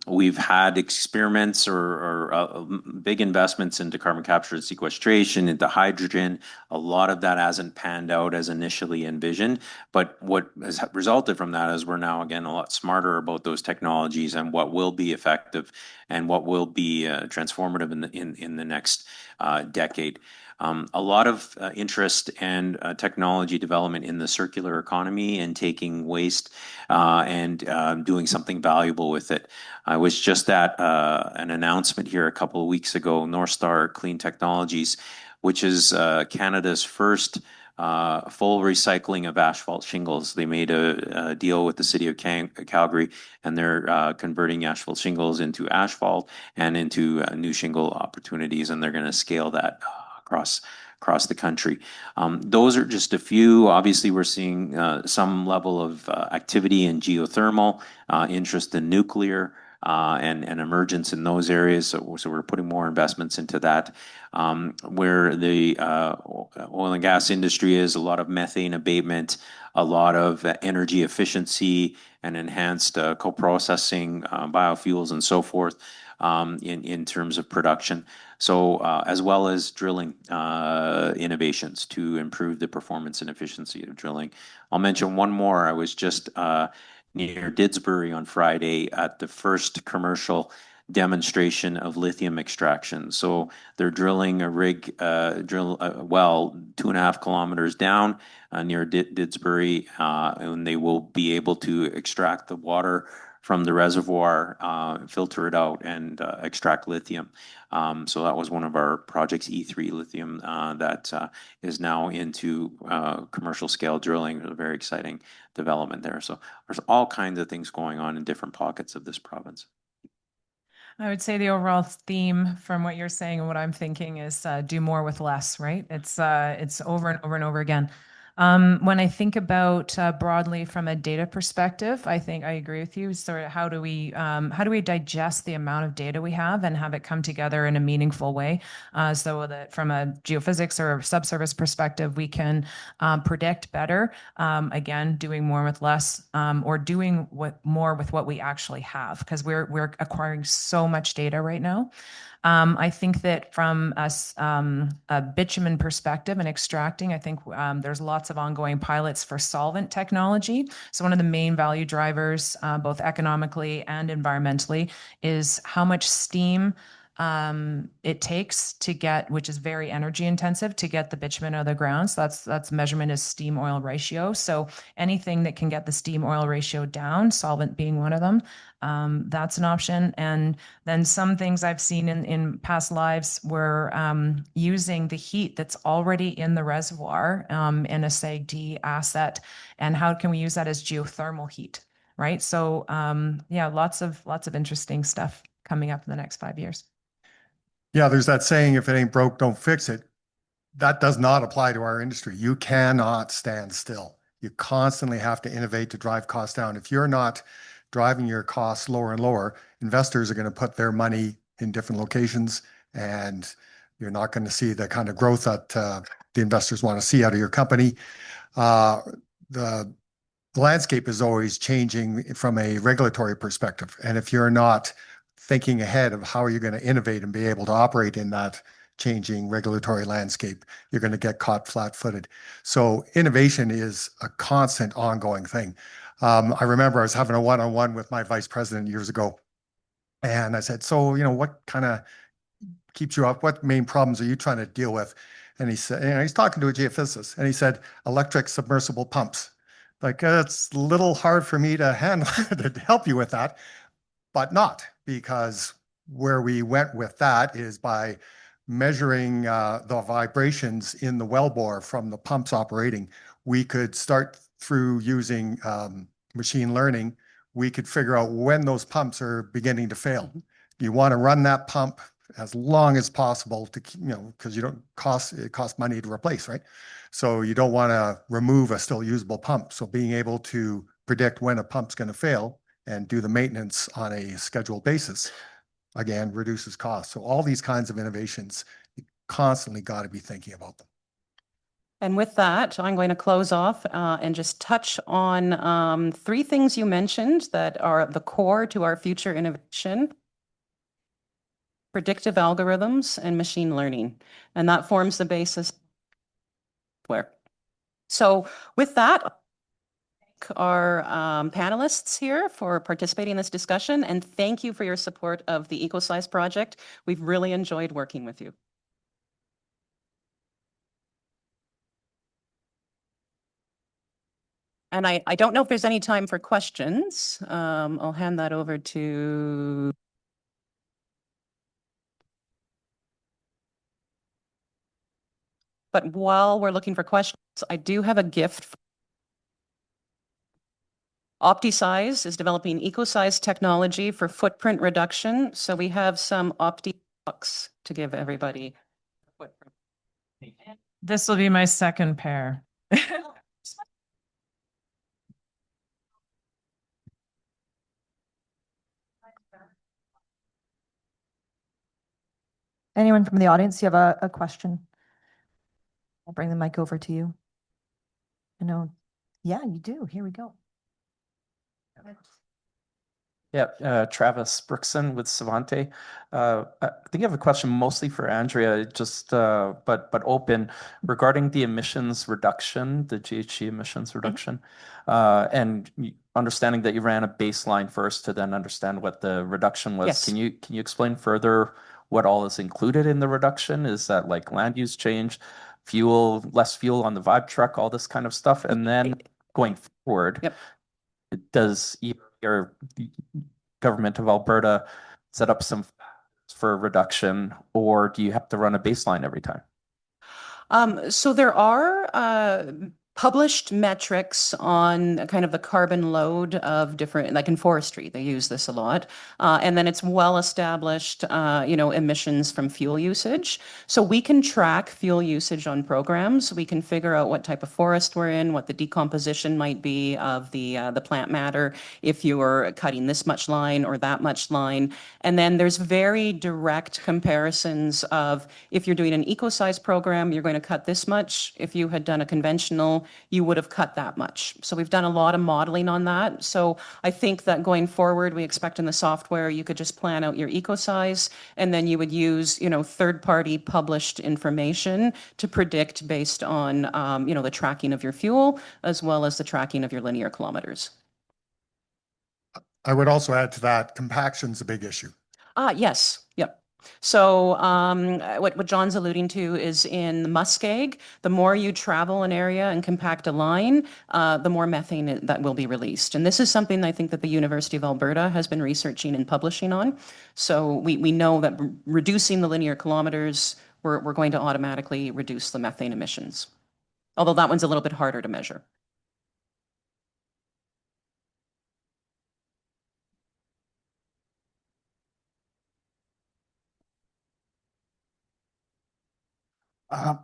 We've had experiments or big investments into carbon capture and sequestration, into hydrogen. A lot of that hasn't panned out as initially envisioned, but what has resulted from that is we're now, again, a lot smarter about those technologies and what will be effective and what will be transformative in the next decade. A lot of interest and technology development in the circular economy and taking waste and doing something valuable with it. I was just at an announcement here a couple of weeks ago, North Star Clean Technologies, which is Canada's first full recycling of asphalt shingles. They made a deal with the city of Calgary, and they're converting asphalt shingles into asphalt and into new shingle opportunities, and they're going to scale that across the country. Those are just a few. Obviously, we're seeing some level of activity in geothermal, interest in nuclear, and emergence in those areas. So we're putting more investments into that. Where the oil and gas industry is, a lot of methane abatement, a lot of energy efficiency and enhanced co-processing, biofuels and so forth, in terms of production. So as well as drilling innovations to improve the performance and efficiency of drilling. I'll mention one more. I was just near Didsbury on Friday at the first commercial demonstration of lithium extraction. So they're drilling a well 2.5 kilometers down near Didsbury, and they will be able to extract the water from the reservoir, filter it out, and extract lithium. So that was one of our projects, E3 Lithium, that is now into commercial scale drilling. A very exciting development there. So there's all kinds of things going on in different pockets of this province.
I would say the overall theme from what you're saying and what I'm thinking is do more with less, right? It's over and over and over again. When I think about broadly from a data perspective, I think I agree with you. Sort of how do we digest the amount of data we have and have it come together in a meaningful way, so that from a geophysics or subsurface perspective, we can predict better. Again, doing more with less, or doing more with what we actually have, because we're acquiring so much data right now. I think that from a bitumen perspective and extracting, I think there's lots of ongoing pilots for solvent technology. So one of the main value drivers, both economically and environmentally, is how much steam it takes to get, which is very energy intensive, to get the bitumen out of the ground. So that's measurement is steam oil ratio. So anything that can get the steam oil ratio down, solvent being one of them, that's an option. And then some things I've seen in past lives were using the heat that's already in the reservoir in a SAGD asset, and how can we use that as geothermal heat, right? So yeah, lots of interesting stuff coming up in the next 5 years.
Yeah, there's that saying, if it ain't broke, don't fix it. That does not apply to our industry. You cannot stand still. You constantly have to innovate to drive costs down. If you're not driving your costs lower and lower, investors are going to put their money in different locations, and you're not going to see the kind of growth that the investors want to see out of your company. The landscape is always changing from a regulatory perspective. And if you're not thinking ahead of how you're going to innovate and be able to operate in that changing regulatory landscape, you're going to get caught flat-footed. So innovation is a constant ongoing thing. I remember I was having a one-on-one with my vice president years ago, and I said, so, what kind of keeps you up? What main problems are you trying to deal with? And he said, he's talking to a geophysicist, and he said, electric submersible pumps. Like, it's a little hard for me to handle to help you with that, but not, because where we went with that is by measuring the vibrations in the wellbore from the pumps operating. We could start through using machine learning. We could figure out when those pumps are beginning to fail. You want to run that pump as long as possible to, because it costs money to replace, right? So you don't want to remove a still usable pump. So being able to predict when a pump's going to fail and do the maintenance on a scheduled basis, again, reduces costs. So all these kinds of innovations, you constantly got to be thinking about them.
And with that, I'm going to close off and just touch on 3 things you mentioned that are the core to our future innovation: predictive algorithms and machine learning. And that forms the basis where. So with that, our panelists here for participating in this discussion, and thank you for your support of the EcoSeis project. We've really enjoyed working with you. And I don't know if there's any time for questions. I'll hand that over to. But while we're looking for questions, I do have a gift. OptiSeis is developing EcoSeis technology for footprint reduction. So we have some OptiSeis to give everybody.
This will be my second pair.
Anyone from the audience, you have a question? I'll bring the mic over to you. I know. Yeah, you do. Here we go.
Yeah, Travis Brookson with Savante. I think I have a question mostly for Andrea, just but open regarding the emissions reduction, the GHG emissions reduction, and understanding that you ran a baseline first to then understand what the reduction was.
Yes.
Can you explain further what all is included in the reduction? Is that like land use change, fuel, less fuel on the vibe truck, all this kind of stuff, and then going forward?
Yep.
Does your government of Alberta set up some for reduction, or do you have to run a baseline every time?
So there are published metrics on kind of the carbon load of different, like in forestry, they use this a lot. And then it's well established, emissions from fuel usage. So we can track fuel usage on programs. We can figure out what type of forest we're in, what the decomposition might be of the plant matter, if you're cutting this much line or that much line. And then there's very direct comparisons of if you're doing an EcoSeis program, you're going to cut this much. If you had done a conventional, you would have cut that much. So we've done a lot of modeling on that. So I think that going forward, we expect in the software, you could just plan out your EcoSeis, and then you would use, third-party published information to predict based on, the tracking of your fuel, as well as the tracking of your linear kilometers.
I would also add to that, compaction's a big issue.
Yes. Yep. So what John's alluding to is in the muskeg, the more you travel an area and compact a line, the more methane that will be released. And this is something I think that the University of Alberta has been researching and publishing on. So we know that reducing the linear kilometers, we're going to automatically reduce the methane emissions. Although that one's a little bit harder to measure.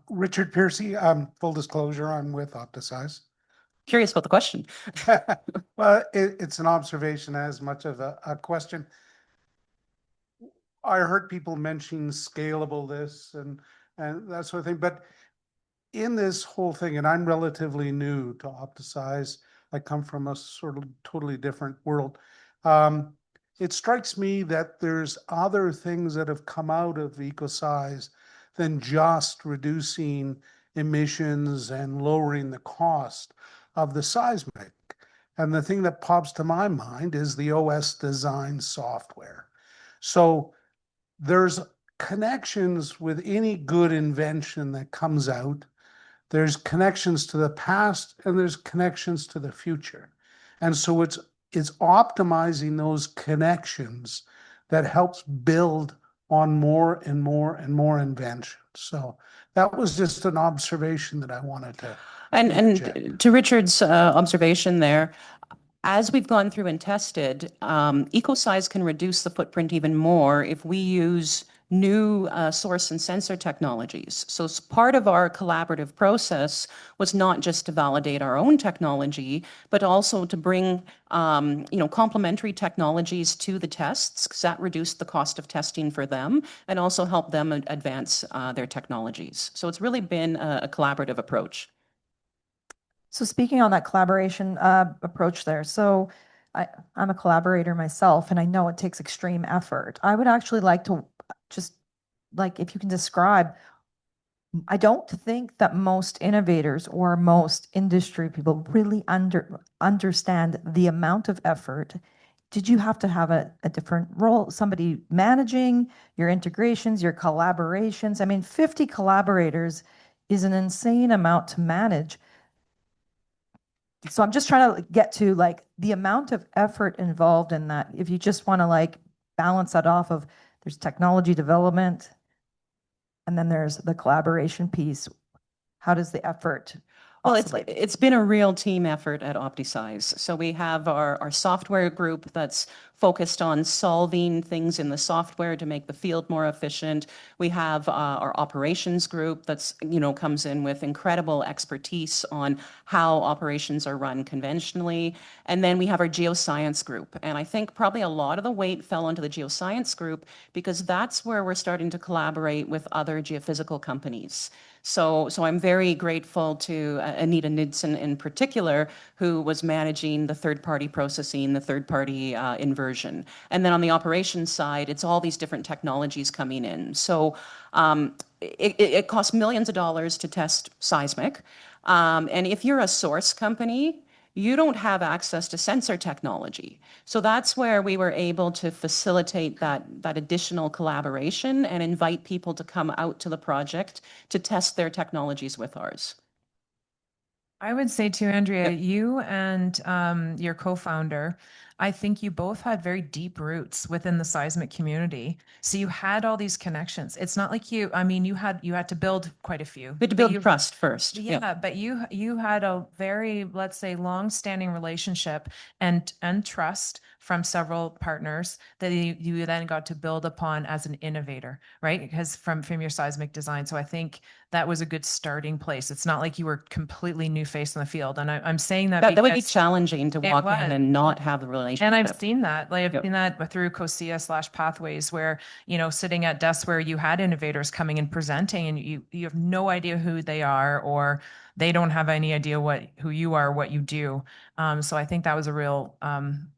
Richard Piercy, full disclosure, I'm with OptiSeis.
Curious about the question.
Well, it's an observation as much of a question. I heard people mention scalable this and that sort of thing, but in this whole thing, and I'm relatively new to OptiSeis, I come from a sort of totally different world. It strikes me that there's other things that have come out of EcoSeis than just reducing emissions and lowering the cost of the seismic. And the thing that pops to my mind is the OS design software. So there's connections with any good invention that comes out. There's connections to the past and there's connections to the future. And so it's optimizing those connections that helps build on more and more and more inventions. So that was just an observation that I wanted to
And to Richard's observation there, as we've gone through and tested, EcoSeis can reduce the footprint even more if we use new source and sensor technologies. So part of our collaborative process was not just to validate our own technology, but also to bring complementary technologies to the tests, because that reduced the cost of testing for them and also helped them advance their technologies. So it's really been a collaborative approach.
So speaking on that collaboration approach there, so I'm a collaborator myself, and I know it takes extreme effort. I would actually like to just, like, if you can describe, I don't think that most innovators or most industry people really understand the amount of effort. Did you have to have a different role, somebody managing your integrations, your collaborations? I mean, 50 collaborators is an insane amount to manage. So I'm just trying to get to like the amount of effort involved in that. If you just want to like balance that off of, there's technology development and then there's the collaboration piece. How does the effort
Well,
oscillate?
it's been a real team effort at OptiSeis. So we have our software group that's focused on solving things in the software to make the field more efficient. We have our operations group that's, comes in with incredible expertise on how operations are run conventionally. And then we have our geoscience group. And I think probably a lot of the weight fell onto the geoscience group because that's where we're starting to collaborate with other geophysical companies. So I'm very grateful to Anita Knudsen in particular, who was managing the third-party processing, the third-party inversion. And then on the operations side, it's all these different technologies coming in. So it costs millions of dollars to test seismic. And if you're a source company, you don't have access to sensor technology. So that's where we were able to facilitate that additional collaboration and invite people to come out to the project to test their technologies with ours.
I would say too, Andrea,
Yep.
you and your co-founder, I think you both had very deep roots within the seismic community. So you had all these connections. It's not like you had to build quite a few.
We had to build trust first.
Yeah, but you had a very, let's say, long-standing relationship and trust from several partners that you then got to build upon as an innovator, right? Because from your seismic design. So I think that was a good starting place. It's not like you were completely new face in the field. And I'm saying that
That would be
because
challenging to walk in and not have the relationship.
and I've seen that. Like I've
Yep.
seen that through COSIA/Pathways, where sitting at desks where you had innovators coming and presenting, and you have no idea who they are, or they don't have any idea who you are, what you do. So I think that was a real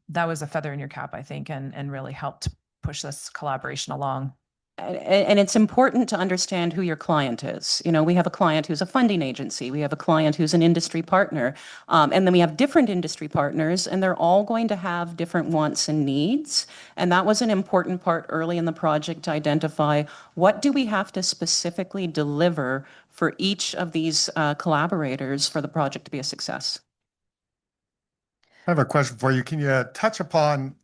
that was a feather in your cap, I think, and really helped push this collaboration along.
And it's important to understand who your client is. We have a client who's a funding agency. We have a client who's an industry partner. And then we have different industry partners, and they're all going to have different wants and needs. And that was an important part early in the project to identify what do we have to specifically deliver for each of these collaborators for the project to be a success.
I have a question for you. Can you touch upon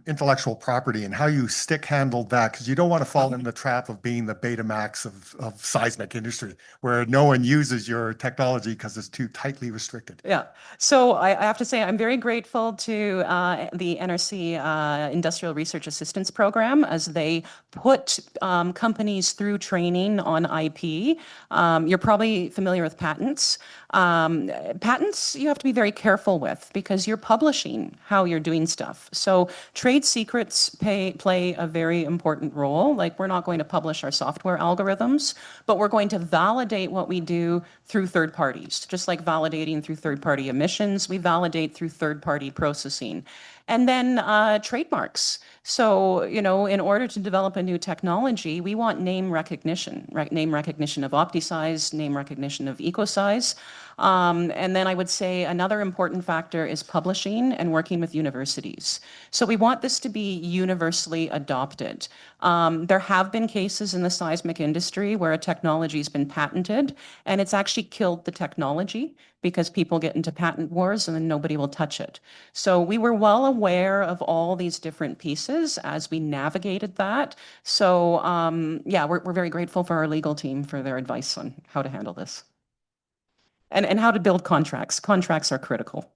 intellectual property and how you stick handled that? Because you don't want to fall in the trap of being the Betamax of seismic industry, where no one uses your technology because it's too tightly restricted.
Yeah. So I have to say I'm very grateful to the NRC Industrial Research Assistance Program as they put companies through training on IP. You're probably familiar with patents. Patents you have to be very careful with because you're publishing how you're doing stuff. So trade secrets play a very important role. Like we're not going to publish our software algorithms, but we're going to validate what we do through third parties. Just like validating through third-party emissions, we validate through third-party processing. And then trademarks. So, in order to develop a new technology, we want name recognition, right? Name recognition of OptiSeis, name recognition of EcoSeis. And then I would say another important factor is publishing and working with universities. So we want this to be universally adopted. There have been cases in the seismic industry where a technology has been patented and it's actually killed the technology because people get into patent wars and then nobody will touch it. So we were well aware of all these different pieces as we navigated that. So yeah, we're very grateful for our legal team for their advice on how to handle this. And how to build contracts. Contracts are critical.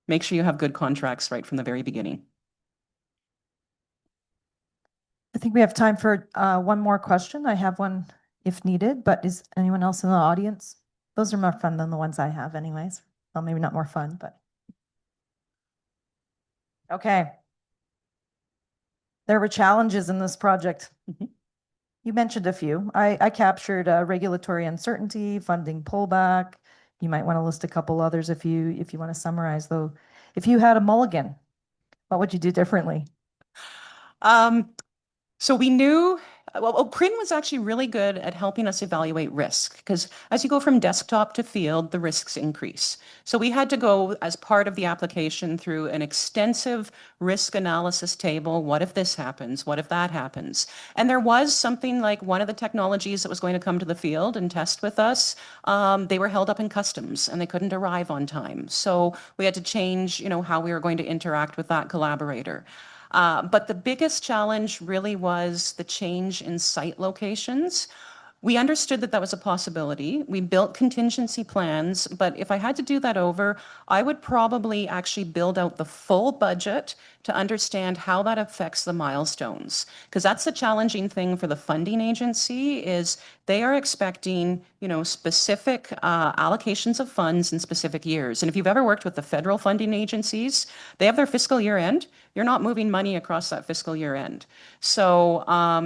Make sure you have good contracts right from the very beginning.
I think we have time for one more question. I have one if needed, but is anyone else in the audience? Those are more fun than the ones I have anyways. Well, maybe not more fun, but. Okay. There were challenges in this project.
Mhm.
You mentioned a few. I captured regulatory uncertainty, funding pullback. You might want to list a couple others if you want to summarize though. If you had a mulligan, what would you do differently?
So we knew, well, CRIN was actually really good at helping us evaluate risk because as you go from desktop to field, the risks increase. So we had to go as part of the application through an extensive risk analysis table. What if this happens? What if that happens? And there was something like one of the technologies that was going to come to the field and test with us. They were held up in customs and they couldn't arrive on time. So we had to change, how we were going to interact with that collaborator. But the biggest challenge really was the change in site locations. We understood that that was a possibility. We built contingency plans, but if I had to do that over, I would probably actually build out the full budget to understand how that affects the milestones. Because that's the challenging thing for the funding agency is they are expecting, specific allocations of funds in specific years. And if you've ever worked with the federal funding agencies, they have their fiscal year end. You're not moving money across that fiscal year end. So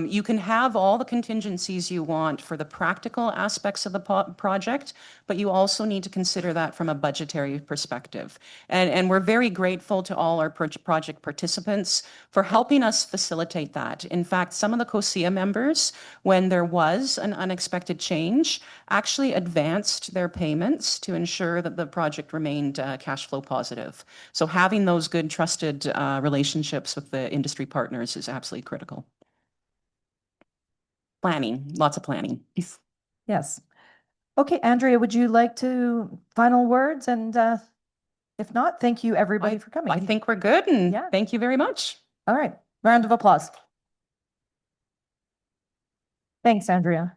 you can have all the contingencies you want for the practical aspects of the project, but you also need to consider that from a budgetary perspective. And we're very grateful to all our project participants for helping us facilitate that. In fact, some of the COSIA members, when there was an unexpected change, actually advanced their payments to ensure that the project remained cash flow positive. So having those good, trusted relationships with the industry partners is absolutely critical. Planning, lots of planning.
Yes. Okay, Andrea, would you like to final words? And if not, thank you everybody for coming.
I think we're good and
Yeah.
thank you very much.
All right, round of applause. Thanks, Andrea.